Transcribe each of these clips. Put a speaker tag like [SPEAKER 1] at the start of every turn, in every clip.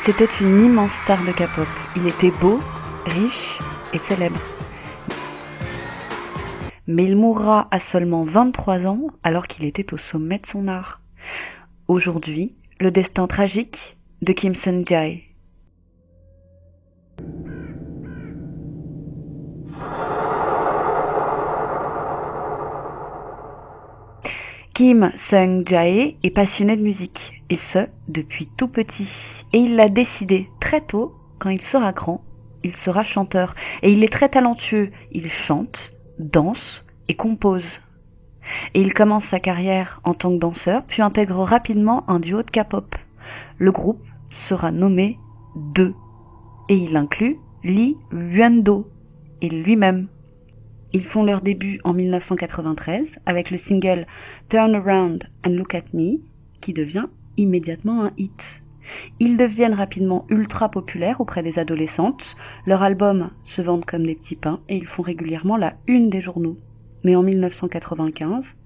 [SPEAKER 1] C'était une immense star de K-pop. Il était beau, riche et célèbre. Mais il mourra à seulement 23 ans alors qu'il était au sommet de son art. Aujourd'hui, le destin tragique de Kim Seung-jae. Kim Seung-jae est passionné de musique, et ce, depuis tout petit. Et il l'a décidé très tôt, quand il sera grand, il sera chanteur. Et il est très talentueux, il chante, danse et compose. Et il commence sa carrière en tant que danseur, puis intègre rapidement un duo de K-pop. Le groupe sera nommé DE, et il inclut Lee Hyun-do et lui-même. Ils font leur début en 1993 avec le single Turn Around and Look at Me, qui devient immédiatement un hit. Ils deviennent rapidement ultra populaires auprès des adolescentes, leurs albums se vendent comme des petits pains et ils font régulièrement la une des journaux. Mais en 1995,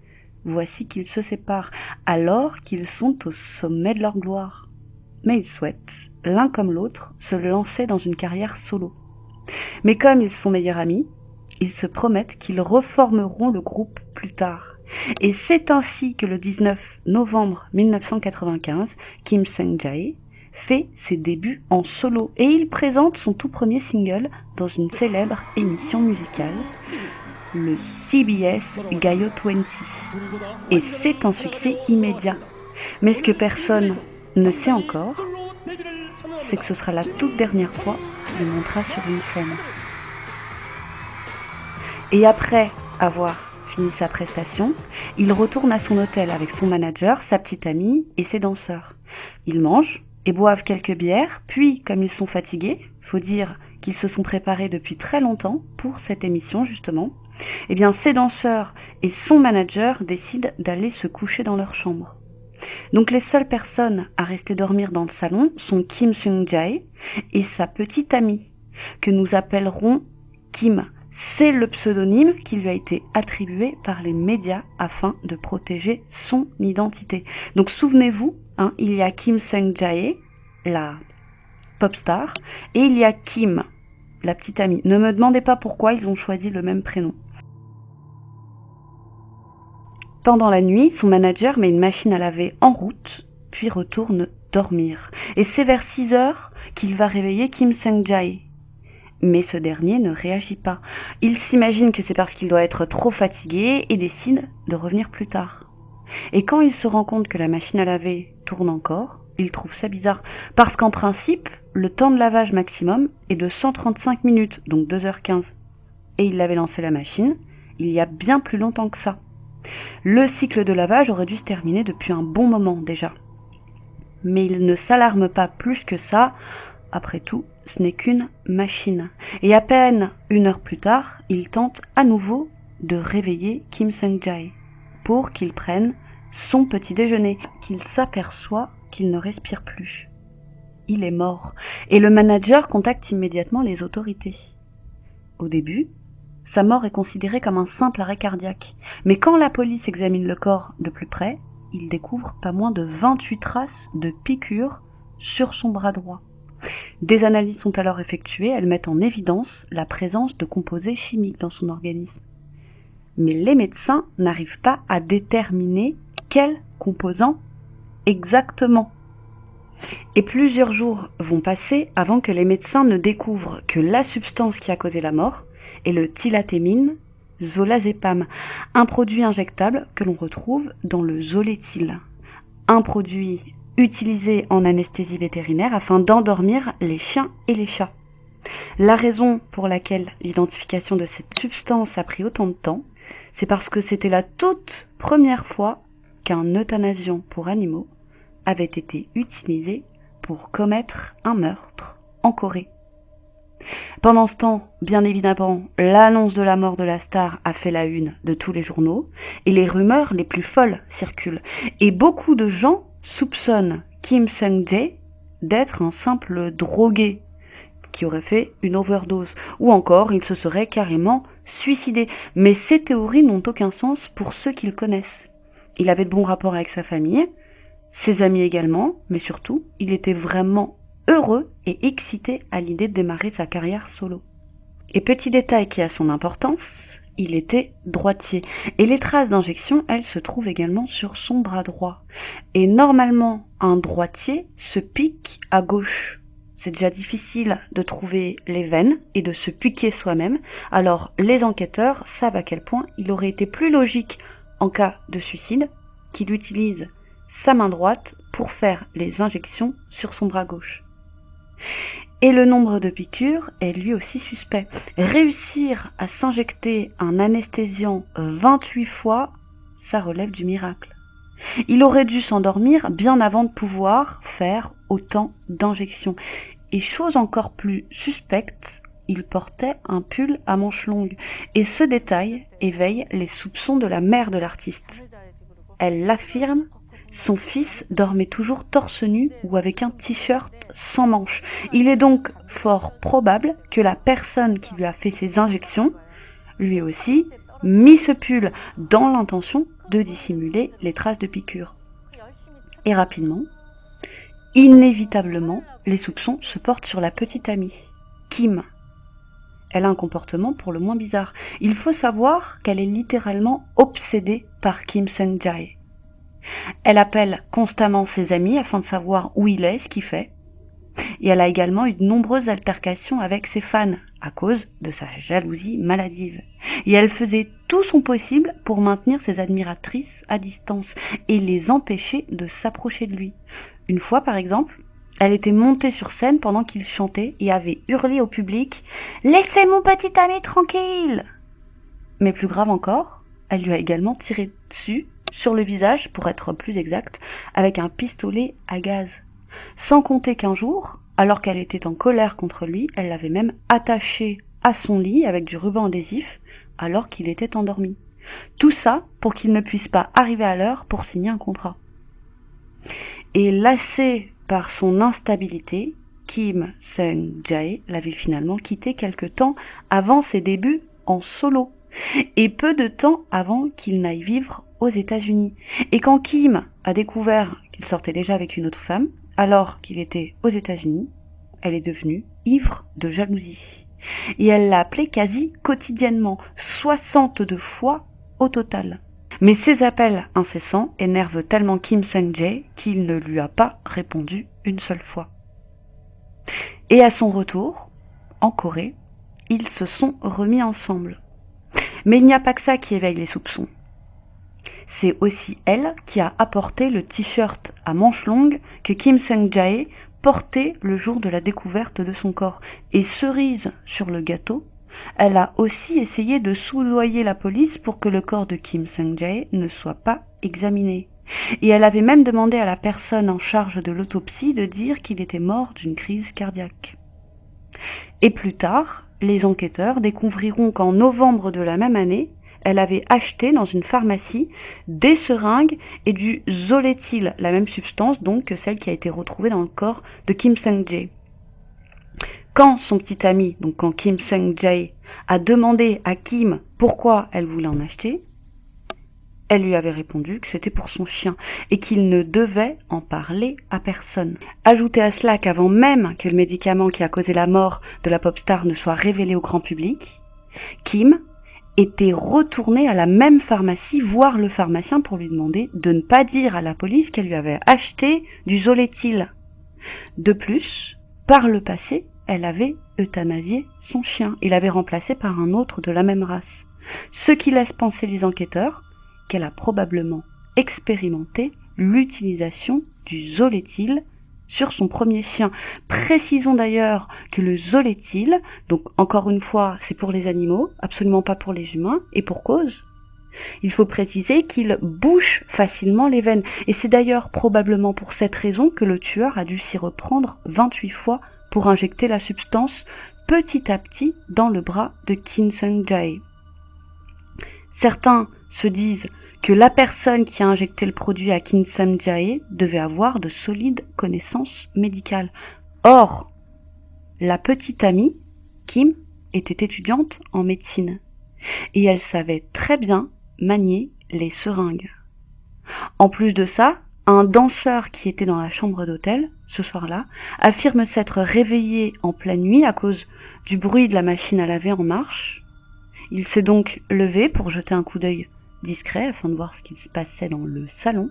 [SPEAKER 1] voici qu'ils se séparent alors qu'ils sont au sommet de leur gloire. Mais ils souhaitent, l'un comme l'autre, se lancer dans une carrière solo. Mais comme ils sont meilleurs amis, ils se promettent qu'ils reformeront le groupe plus tard. Et c'est ainsi que le 19 novembre 1995, Kim Seung-jae fait ses débuts en solo et il présente son tout premier single dans une célèbre émission musicale, le CBS Gayo 20. Et c'est un succès immédiat. Mais ce que personne ne sait encore, c'est que ce sera la toute dernière fois qu'il montera sur une scène. Et après avoir fini sa prestation, il retourne à son hôtel avec son manager, sa petite amie et ses danseurs. Ils mangent et boivent quelques bières, puis, comme ils sont fatigués, faut dire qu'ils se sont préparés depuis très longtemps pour cette émission justement, eh bien ces danseurs et son manager décident d'aller se coucher dans leur chambre. Donc les seules personnes à rester dormir dans le salon sont Kim Seung-jae et sa petite amie, que nous appellerons Kim. C'est le pseudonyme qui lui a été attribué par les médias afin de protéger son identité. Donc souvenez-vous, il y a Kim Seung-jae, la pop star, et il y a Kim, la petite amie. Ne me demandez pas pourquoi ils ont choisi le même prénom. Pendant la nuit, son manager met une machine à laver en route, puis retourne dormir. Et c'est vers 6 heures qu'il va réveiller Kim Seung-jae. Mais ce dernier ne réagit pas. Il s'imagine que c'est parce qu'il doit être trop fatigué et décide de revenir plus tard. Et quand il se rend compte que la machine à laver tourne encore, il trouve ça bizarre. Parce qu'en principe, le temps de lavage maximum est de 135 minutes, donc 2h15. Et il avait lancé la machine il y a bien plus longtemps que ça. Le cycle de lavage aurait dû se terminer depuis un bon moment déjà. Mais il ne s'alarme pas plus que ça. Après tout, ce n'est qu'une machine. Et à peine 1 heure plus tard, il tente à nouveau de réveiller Kim Seung-jae pour qu'il prenne son petit déjeuner, qu'il s'aperçoit qu'il ne respire plus. Il est mort. Et le manager contacte immédiatement les autorités. Au début, sa mort est considérée comme un simple arrêt cardiaque. Mais quand la police examine le corps de plus près, il découvre pas moins de 28 traces de piqûres sur son bras droit. Des analyses sont alors effectuées, elles mettent en évidence la présence de composés chimiques dans son organisme. Mais les médecins n'arrivent pas à déterminer quels composants exactement. Et plusieurs jours vont passer avant que les médecins ne découvrent que la substance qui a causé la mort est le thilatémine zolazépam, un produit injectable que l'on retrouve dans le Zolétil, un produit utilisé en anesthésie vétérinaire afin d'endormir les chiens et les chats. La raison pour laquelle l'identification de cette substance a pris autant de temps, c'est parce que c'était la toute première fois qu'un euthanasiant pour animaux avait été utilisé pour commettre un meurtre en Corée. Pendant ce temps, bien évidemment, l'annonce de la mort de la star a fait la une de tous les journaux et les rumeurs les plus folles circulent. Et beaucoup de gens soupçonne Kim Seung-jae d'être un simple drogué qui aurait fait une overdose, ou encore il se serait carrément suicidé. Mais ces théories n'ont aucun sens pour ceux qui le connaissent. Il avait de bons rapports avec sa famille, ses amis également, mais surtout, il était vraiment heureux et excité à l'idée de démarrer sa carrière solo. Et petit détail qui a son importance, il était droitier. Et les traces d'injection, elles se trouvent également sur son bras droit. Et normalement, un droitier se pique à gauche. C'est déjà difficile de trouver les veines et de se piquer soi-même. Alors les enquêteurs savent à quel point il aurait été plus logique, en cas de suicide, qu'il utilise sa main droite pour faire les injections sur son bras gauche. Et le nombre de piqûres est lui aussi suspect. Réussir à s'injecter un anesthésiant 28 fois, ça relève du miracle. Il aurait dû s'endormir bien avant de pouvoir faire autant d'injections. Et chose encore plus suspecte, il portait un pull à manches longues. Et ce détail éveille les soupçons de la mère de l'artiste. Elle l'affirme, son fils dormait toujours torse nu ou avec un t-shirt sans manches. Il est donc fort probable que la personne qui lui a fait ces injections, lui aussi, mis ce pull dans l'intention de dissimuler les traces de piqûres. Et rapidement, inévitablement, les soupçons se portent sur la petite amie, Kim. Elle a un comportement pour le moins bizarre. Il faut savoir qu'elle est littéralement obsédée par Kim Sung-jae. Elle appelle constamment ses amis afin de savoir où il est, ce qu'il fait. Et elle a également eu de nombreuses altercations avec ses fans à cause de sa jalousie maladive. Et elle faisait tout son possible pour maintenir ses admiratrices à distance et les empêcher de s'approcher de lui. Une fois, par exemple, elle était montée sur scène pendant qu'il chantait et avait hurlé au public « Laissez mon petit ami tranquille !» Mais plus grave encore, elle lui a également tiré dessus, sur le visage pour être plus exact, avec un pistolet à gaz. Sans compter qu'un jour, alors qu'elle était en colère contre lui, elle l'avait même attaché à son lit avec du ruban adhésif alors qu'il était endormi. Tout ça pour qu'il ne puisse pas arriver à l'heure pour signer un contrat. Et lassée par son instabilité, Kim Sung-jae l'avait finalement quitté quelque temps avant ses débuts en solo, et peu de temps avant qu'il n'aille vivre aux États-Unis. Et quand Kim a découvert qu'il sortait déjà avec une autre femme, alors qu'il était aux États-Unis, elle est devenue ivre de jalousie. Et elle l'a appelé quasi quotidiennement, 62 fois au total. Mais ces appels incessants énervent tellement Kim Sung-jae qu'il ne lui a pas répondu une seule fois. Et à son retour, en Corée, ils se sont remis ensemble. Mais il n'y a pas que ça qui éveille les soupçons. C'est aussi elle qui a apporté le t-shirt à manches longues que Kim Sung-jae portait le jour de la découverte de son corps. Et cerise sur le gâteau, elle a aussi essayé de soudoyer la police pour que le corps de Kim Sung-jae ne soit pas examiné. Et elle avait même demandé à la personne en charge de l'autopsie de dire qu'il était mort d'une crise cardiaque. Et plus tard, les enquêteurs découvriront qu'en novembre de la même année, elle avait acheté dans une pharmacie des seringues et du zoléthyl, la même substance donc que celle qui a été retrouvée dans le corps de Kim Sung-jae. Quand son petit ami, donc quand Kim Sung-jae, a demandé à Kim pourquoi elle voulait en acheter, elle lui avait répondu que c'était pour son chien et qu'il ne devait en parler à personne. Ajoutez à cela qu'avant même que le médicament qui a causé la mort de la pop star ne soit révélé au grand public, Kim était retournée à la même pharmacie voir le pharmacien pour lui demander de ne pas dire à la police qu'elle lui avait acheté du zoléthyl. De plus, par le passé, elle avait euthanasié son chien et l'avait remplacé par un autre de la même race. Ce qui laisse penser les enquêteurs qu'elle a probablement expérimenté l'utilisation du zoléthyl sur son premier chien. Précisons d'ailleurs que le zoléthyl, donc encore une fois, c'est pour les animaux, absolument pas pour les humains, et pour cause. Il faut préciser qu'il bouche facilement les veines, et c'est d'ailleurs probablement pour cette raison que le tueur a dû s'y reprendre 28 fois pour injecter la substance petit à petit dans le bras de Kim Sung-jae. Certains se disent que la personne qui a injecté le produit à Kim Sung-jae devait avoir de solides connaissances médicales. Or, la petite amie, Kim, était étudiante en médecine et elle savait très bien manier les seringues. En plus de ça, Un danseur qui était dans la chambre d'hôtel, ce soir-là, affirme s'être réveillé en pleine nuit à cause du bruit de la machine à laver en marche. Il s'est donc levé pour jeter un coup d'œil discret afin de voir ce qui se passait dans le salon,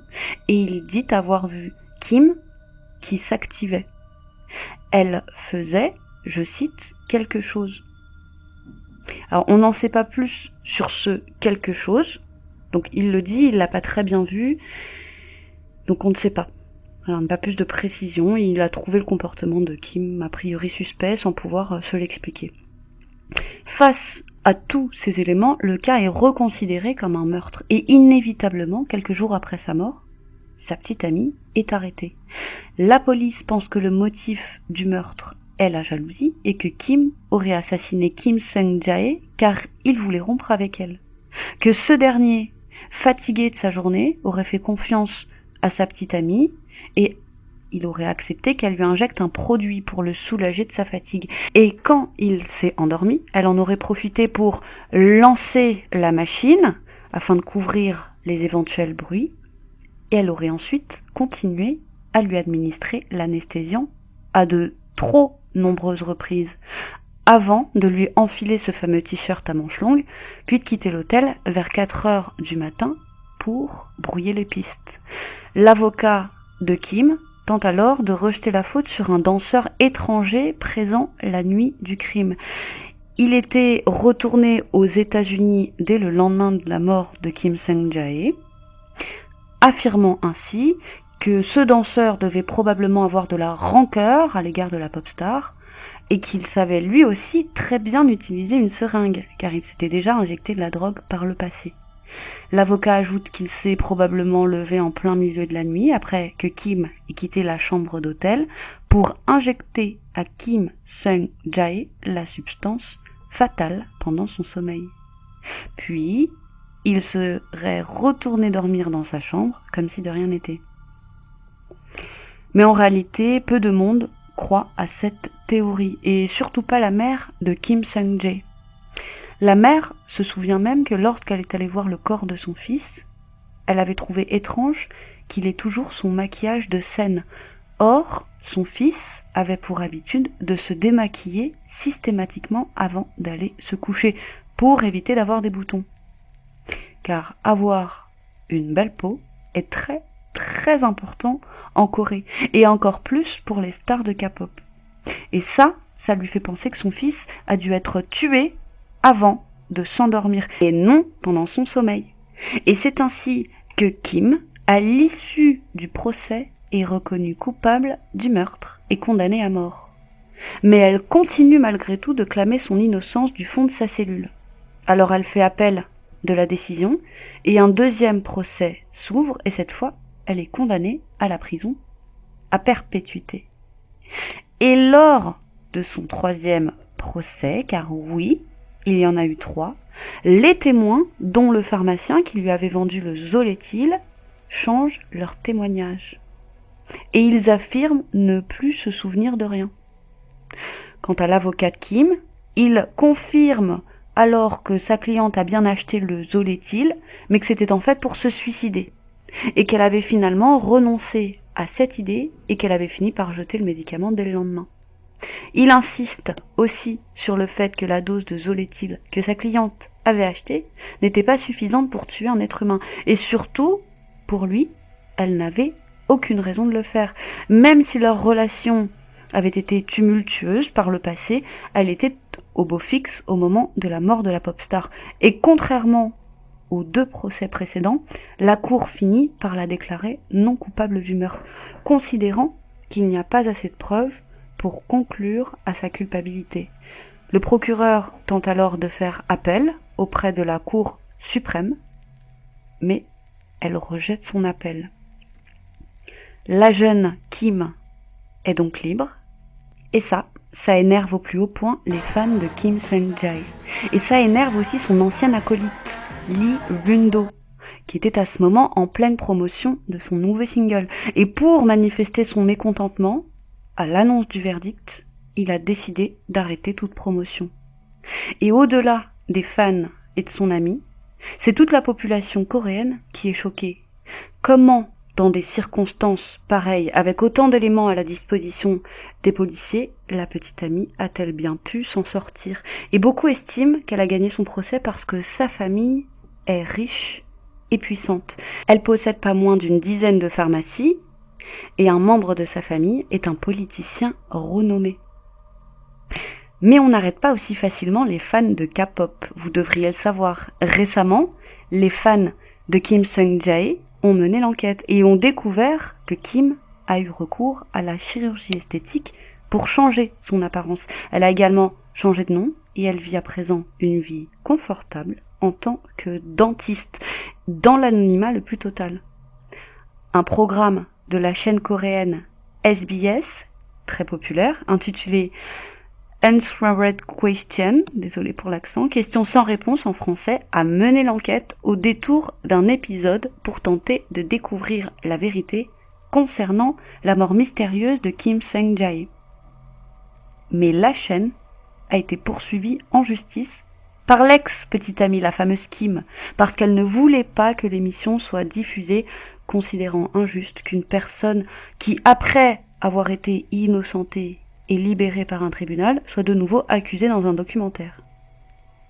[SPEAKER 1] et il dit avoir vu Kim qui s'activait. Elle faisait, je cite, quelque chose. Alors on n'en sait pas plus sur ce quelque chose, donc il le dit, il l'a pas très bien vu, donc on ne sait pas. Alors, pas plus de précision, il a trouvé le comportement de Kim a priori suspect sans pouvoir se l'expliquer. Face à tous ces éléments, le cas est reconsidéré comme un meurtre et inévitablement, quelques jours après sa mort, sa petite amie est arrêtée. La police pense que le motif du meurtre est la jalousie et que Kim aurait assassiné Kim Sung-jae car il voulait rompre avec elle. Que ce dernier, fatigué de sa journée, aurait fait confiance à sa petite amie et il aurait accepté qu'elle lui injecte un produit pour le soulager de sa fatigue. Et quand il s'est endormi, elle en aurait profité pour lancer la machine afin de couvrir les éventuels bruits et elle aurait ensuite continué à lui administrer l'anesthésiant à de trop nombreuses reprises avant de lui enfiler ce fameux t-shirt à manches longues, puis de quitter l'hôtel vers 4 heures du matin pour brouiller les pistes. L'avocat de Kim tente alors de rejeter la faute sur un danseur étranger présent la nuit du crime. Il était retourné aux États-Unis dès le lendemain de la mort de Kim Sung-jae, affirmant ainsi que ce danseur devait probablement avoir de la rancœur à l'égard de la pop star et qu'il savait lui aussi très bien utiliser une seringue, car il s'était déjà injecté de la drogue par le passé. L'avocat ajoute qu'il s'est probablement levé en plein milieu de la nuit après que Kim ait quitté la chambre d'hôtel pour injecter à Kim Sung-jae la substance fatale pendant son sommeil. Puis, il serait retourné dormir dans sa chambre comme si de rien n'était. Mais en réalité, peu de monde croit à cette théorie, et surtout pas la mère de Kim Sung-jae. La mère se souvient même que lorsqu'elle est allée voir le corps de son fils, elle avait trouvé étrange qu'il ait toujours son maquillage de scène. Or, son fils avait pour habitude de se démaquiller systématiquement avant d'aller se coucher, pour éviter d'avoir des boutons. Car avoir une belle peau est très très important en Corée, et encore plus pour les stars de K-pop. Et ça lui fait penser que son fils a dû être tué avant de s'endormir, et non pendant son sommeil. Et c'est ainsi que Kim, à l'issue du procès, est reconnue coupable du meurtre et condamnée à mort. Mais elle continue malgré tout de clamer son innocence du fond de sa cellule. Alors elle fait appel de la décision, et un deuxième procès s'ouvre, et cette fois, elle est condamnée à la prison à perpétuité. Et lors de son troisième procès, car oui, il y en a eu 3, les témoins, dont le pharmacien qui lui avait vendu le Zolétil, changent leur témoignage. Et ils affirment ne plus se souvenir de rien. Quant à l'avocat de Kim, il confirme alors que sa cliente a bien acheté le Zolétil, mais que c'était en fait pour se suicider, et qu'elle avait finalement renoncé à cette idée et qu'elle avait fini par jeter le médicament dès le lendemain. Il insiste aussi sur le fait que la dose de Zolétil que sa cliente avait achetée n'était pas suffisante pour tuer un être humain, et surtout, pour lui, elle n'avait aucune raison de le faire. Même si leur relation avait été tumultueuse par le passé, elle était au beau fixe au moment de la mort de la pop star. Et contrairement aux 2 procès précédents, la cour finit par la déclarer non coupable du meurtre, considérant qu'il n'y a pas assez de preuves pour conclure à sa culpabilité. Le procureur tente alors de faire appel auprès de la Cour suprême, mais elle rejette son appel. La jeune Kim est donc libre, et ça énerve au plus haut point les fans de Kim Sung-jae. Et ça énerve aussi son ancienne acolyte, Lee Rundo, qui était à ce moment en pleine promotion de son nouveau single. Et pour manifester son mécontentement, à l'annonce du verdict, il a décidé d'arrêter toute promotion. Et au-delà des fans et de son ami, c'est toute la population coréenne qui est choquée. Comment dans des circonstances pareilles, avec autant d'éléments à la disposition des policiers, la petite amie a-t-elle bien pu s'en sortir? Et beaucoup estiment qu'elle a gagné son procès parce que sa famille est riche et puissante. Elle possède pas moins d'une dizaine de pharmacies et un membre de sa famille est un politicien renommé. Mais on n'arrête pas aussi facilement les fans de K-pop, vous devriez le savoir. Récemment, les fans de Kim Sung-jae ont mené l'enquête et ont découvert que Kim a eu recours à la chirurgie esthétique pour changer son apparence. Elle a également changé de nom et elle vit à présent une vie confortable en tant que dentiste, dans l'anonymat le plus total. Un programme de la chaîne coréenne SBS, très populaire, intitulé Answered Question, désolé pour l'accent, question sans réponse en français, a mené l'enquête au détour d'un épisode pour tenter de découvrir la vérité concernant la mort mystérieuse de Kim Sung-jae. Mais la chaîne a été poursuivie en justice par l'ex-petite amie, la fameuse Kim, parce qu'elle ne voulait pas que l'émission soit diffusée, considérant injuste qu'une personne qui, après avoir été innocentée et libérée par un tribunal, soit de nouveau accusée dans un documentaire.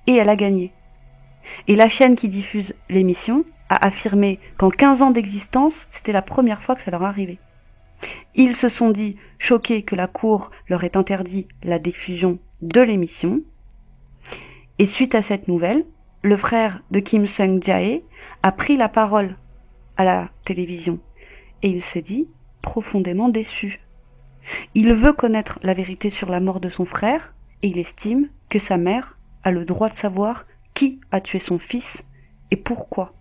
[SPEAKER 1] Et elle a gagné. Et la chaîne qui diffuse l'émission a affirmé qu'en 15 ans d'existence, c'était la première fois que ça leur arrivait. Ils se sont dit choqués que la cour leur ait interdit la diffusion de l'émission. Et suite à cette nouvelle, le frère de Kim Sung-jae a pris la parole à la télévision. Et il se dit profondément déçu. Il veut connaître la vérité sur la mort de son frère et il estime que sa mère a le droit de savoir qui a tué son fils et pourquoi.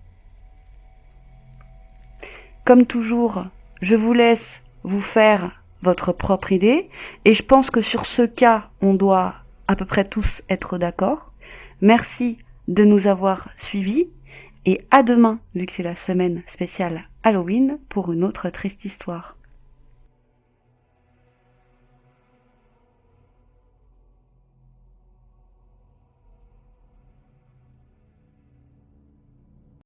[SPEAKER 1] Comme toujours, je vous laisse vous faire votre propre idée et je pense que sur ce cas, on doit à peu près tous être d'accord. Merci de nous avoir suivis et à demain, vu que c'est la semaine spéciale Halloween, pour une autre triste histoire.